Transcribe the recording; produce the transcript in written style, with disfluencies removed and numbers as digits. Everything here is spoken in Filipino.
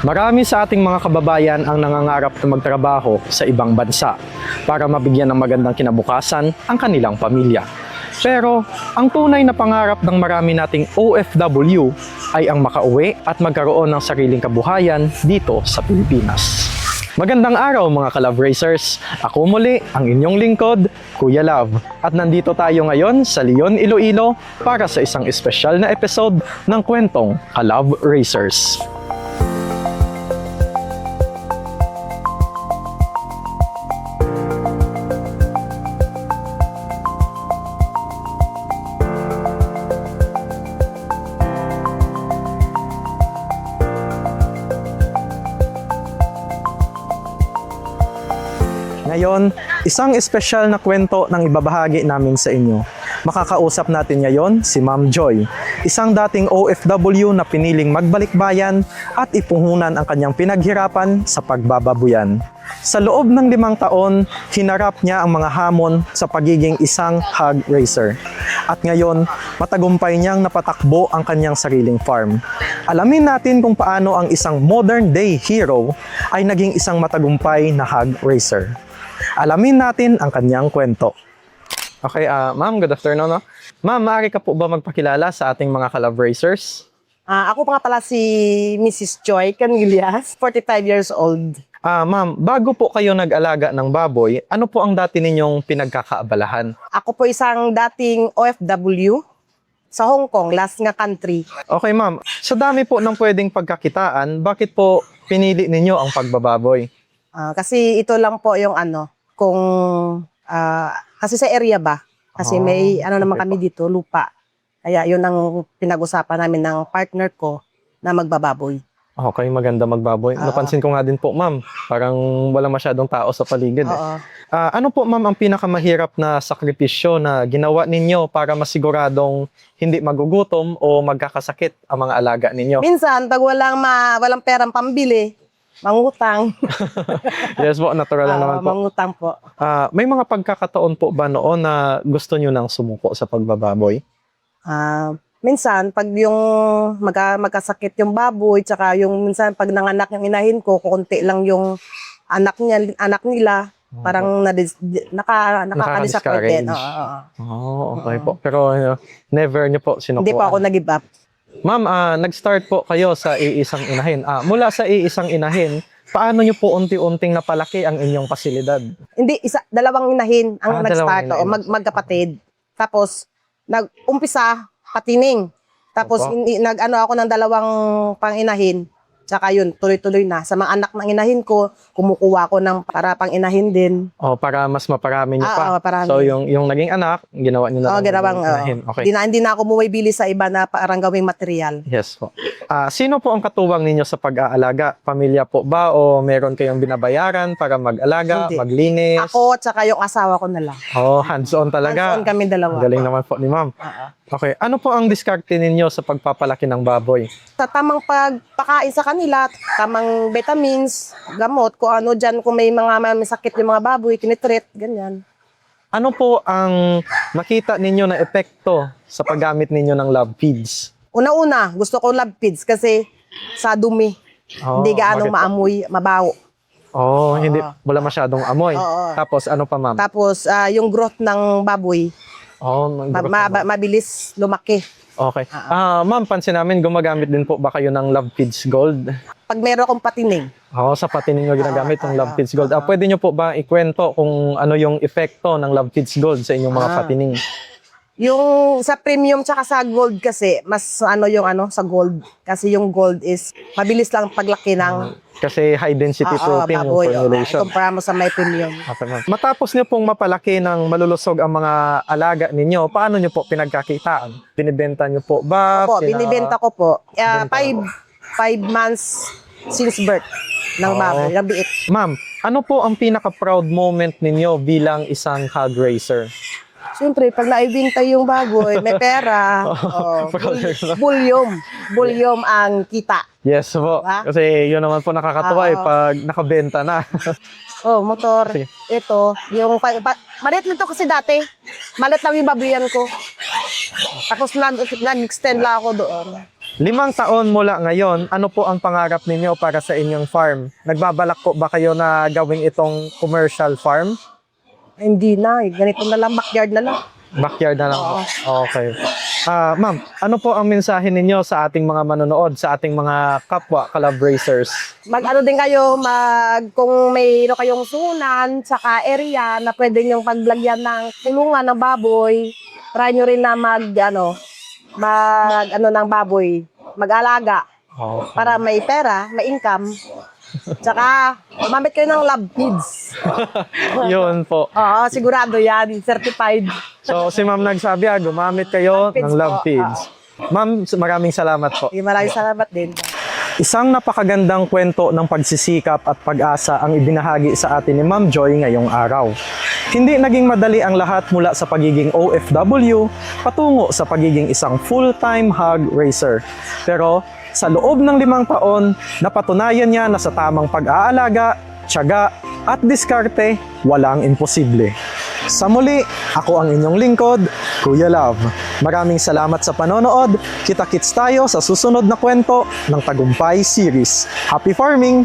Marami sa ating mga kababayan ang nangangarap na magtrabaho sa ibang bansa para mabigyan ng magandang kinabukasan ang kanilang pamilya. Pero ang tunay na pangarap ng marami nating OFW ay ang makauwi at magkaroon ng sariling kabuhayan dito sa Pilipinas. Magandang araw mga ka-Love Racers! Ako muli ang inyong lingkod, Kuya Love. At nandito tayo ngayon sa Leon, Iloilo para sa isang espesyal na episode ng kwentong ka-Love Racers. Ngayon, isang espesyal na kwento ng ibabahagi namin sa inyo. Makakausap natin ngayon si Ma'am Joy, isang dating OFW na piniling magbalik bayan at ipuhunan ang kanyang pinaghirapan sa pagbababuyan. Sa loob ng 5 taon, hinarap niya ang mga hamon sa pagiging isang hog racer. At ngayon, matagumpay niyang napatakbo ang kanyang sariling farm. Alamin natin kung paano ang isang modern day hero ay naging isang matagumpay na hog racer. Alamin natin ang kanyang kwento. Okay, ma'am, good afternoon. No? Ma'am, maaari ka po ba magpakilala sa ating mga ka-Love Racers? Ako pa nga pala si Mrs. Joy Canillas, 45 years old. Ma'am, bago po kayo nag-alaga ng baboy, ano po ang dati ninyong pinagkakaabalahan? Ako po isang dating OFW sa Hong Kong, last nga country. Okay, ma'am. Sa dami po ng pwedeng pagkakitaan, bakit po pinili ninyo ang pagbababoy? Kasi ito lang po yung kasi sa area ba? Kasi may naman okay kami dito, lupa. Kaya yun ang pinag-usapan namin ng partner ko na magbababoy. Okay, maganda magbaboy. Napansin ko nga din po, ma'am, parang wala masyadong tao sa paligid. Ano po, ma'am, ang pinakamahirap na sakripisyo na ginawa ninyo para masiguradong hindi magugutom o magkakasakit ang mga alaga ninyo? Minsan, pag walang perang pambili, mangutang. Yes po, natural lang naman po. Mangutang po. May mga pagkakataon po ba noon na gusto nyo nang sumuko sa pagbababoy? Minsan, pag yung magkasakit yung baboy, tsaka yung minsan pag nanganak yung inahin ko, kukunti lang yung anak nila, parang nakaka-disappoint din. Okay po. Pero never nyo po sinukuha? Hindi po ako nag-give up. Ma'am, nag-start po kayo sa iisang inahin. Mula sa iisang inahin, paano nyo po unti-unting napalaki ang inyong pasilidad? Hindi, dalawang inahin ang nag-start, magkapatid. Tapos, nag-umpisa, patining. Tapos, nag-ano ako ng dalawang pang-inahin. Tsaka yun, tuloy-tuloy na. Sa mga anak ng inahin ko, kumukuha ko ng para pang-inahin din. Para mas maparami nyo pa. Parami. So, yung naging anak, ginawa nyo na ginawang inahin. Okay. Hindi na ako bumibili sa iba na parang gawing material. Yes po. Sino po ang katuwang ninyo sa pag-aalaga? Pamilya po ba o meron kayong binabayaran para mag-alaga, Hindi. maglinis? Ako, tsaka yung asawa ko na lang. Hands-on talaga. Hands-on kami dalawa. Galing naman po ni ma'am. Okay. Ano po ang diskarte ninyo sa pagpapalaki ng baboy? Sa tamang pagpakain sa kanila, tamang vitamins, gamot, kung ano dyan, kung may may sakit yung mga baboy, tinitreat, ganyan. Ano po ang makita ninyo na epekto sa paggamit ninyo ng love feeds? Una-una, gusto ko love feeds kasi sa dumi. Hindi gaano maamoy, mabaho. Hindi, wala masyadong amoy. Tapos ano pa, ma'am? Tapos, yung growth ng baboy, mabilis lumaki. Okay. Ma'am, pansin namin, gumagamit din po ba kayo ng Love Feeds Gold? Pag meron akong patining. Sa patining nyo ginagamit yung Love Feeds Gold. Pwede nyo po ba ikwento kung ano yung epekto ng Love Feeds Gold sa inyong mga patining? Yung sa premium tsaka sa gold kasi, mas sa gold. Kasi yung gold is, mabilis lang paglaki ng Kasi high density protein yung baboy. formulation. Kumpara mo sa may premium. Okay, ma'am. Matapos nyo pong mapalaki ng malulusog ang mga alaga ninyo, paano nyo po pinagkakitaan? Binibenta nyo po ba? Binibenta ko po. 5 months since birth ng baboy, ng biik. Ma'am, ano po ang pinaka-proud moment ninyo bilang isang hog racer? Siyempre, pag naibinta yung baboy, may pera. Bulyom ang kita. Yes po. Diba? Kasi yun naman po nakakatuwa pag nakabenta na. Motor. Sige. Ito, yung maliit nito kasi dati. Maliit lang yung babuyan ko. Tapos nag-extend lang ako doon. 5 taon mula ngayon, ano po ang pangarap ninyo para sa inyong farm? Nagbabalak po ba kayo na gawing itong commercial farm? Hindi na, ganito na lang, backyard na lang. Backyard na lang. Oo. Okay. Ma'am, ano po ang mensahe ninyo sa ating mga manonood, sa ating mga kapwa collaborators? Mag-ano din kayo, kung mayroon kayong sunan, saka area na pwede niyong paglagyan ng kulungan ng baboy, try nyo rin na ng baboy, mag-alaga, Okay. para may pera, may income. Tsaka, gumamit kayo ng lab feeds. Yun po. Oo, sigurado yan, certified. So, si ma'am nagsabi, gumamit kayo Feeds ng love po, feeds. Ma'am, maraming salamat po. Maraming salamat din. Isang napakagandang kwento ng pagsisikap at pag-asa ang ibinahagi sa atin ni Ma'am Joy ngayong araw. Hindi naging madali ang lahat mula sa pagiging OFW patungo sa pagiging isang full-time hog raiser. Pero sa loob ng 5 taon, napatunayan niya na sa tamang pag-aalaga, tiyaga at diskarte, walang imposible. Sa muli, ako ang inyong lingkod, Kuya Love. Maraming salamat sa panonood. Kita-kits tayo sa susunod na kwento ng Tagumpay Series. Happy farming!